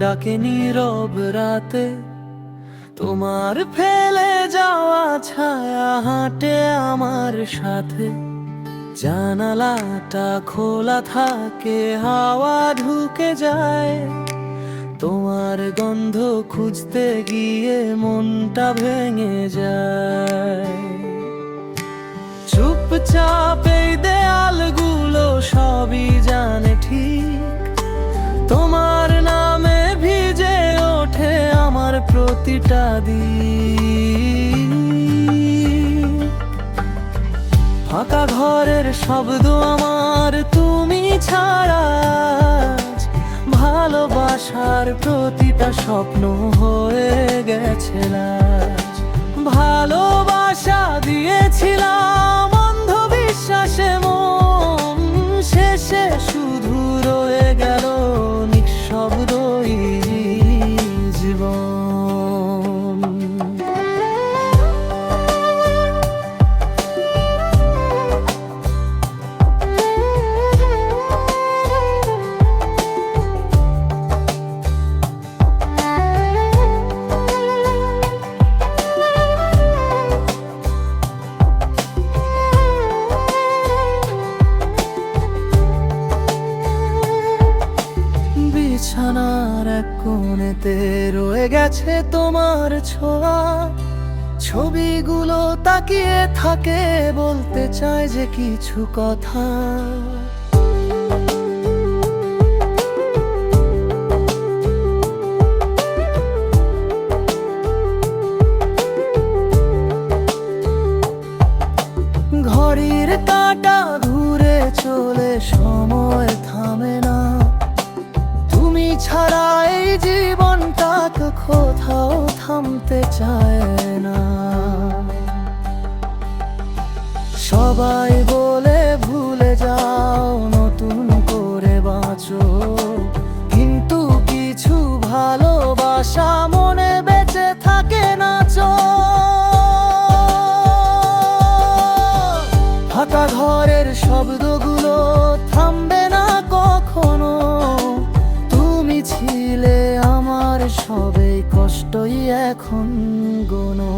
ডাকে নীরব রাতে, তোমার ফেলে যাওয়া ছায়া হাঁটে আমার সাথে। জানালাটা খোলা থাকে, হাওয়া ঢুকে যায়, তোমার গন্ধ খুঁজতে গিয়ে মনটা ভেঙে যায়। চুপচাপ এই দেয়ালগুলো সবই জানে ঠিক, তোমার নামে ভিজে ওঠে আমার প্রতিটা দিন। ফাঁকা ঘরের শব্দ আমার তুমি ছাড়া, ভালোবাসার প্রতিটা স্বপ্ন হয়ে গেছে লাজ। ভালোবাসা দিয়েছিলাম অন্ধবিশ্বাসে মন, শেষে শুধু রয়ে গেল নিঃশব্দই জীবন। বিছানার এক কোণেতে রয়ে গেছে তোমার ছোঁয়া, ছবিগুলো তাকিয়ে থাকে, বলতে চায় যে কিছু কথা। ঘড়ির কাঁটা ঘুরে চলে, সময় থামে না, তুমি ছাড়া এই জীবনটা তো কোথাও থামতে চায় না। সবাই বলে ভুলে যাও, নতুন করে বাঁচো, কিন্তু কিছু ভালোবাসা মনে বেঁচে থাকে না। ফাঁকা ঘরের শব্দগুলো থামবে না কখনো, তুমি ছিলে আমার সবে কষ্টই এখন গোনো।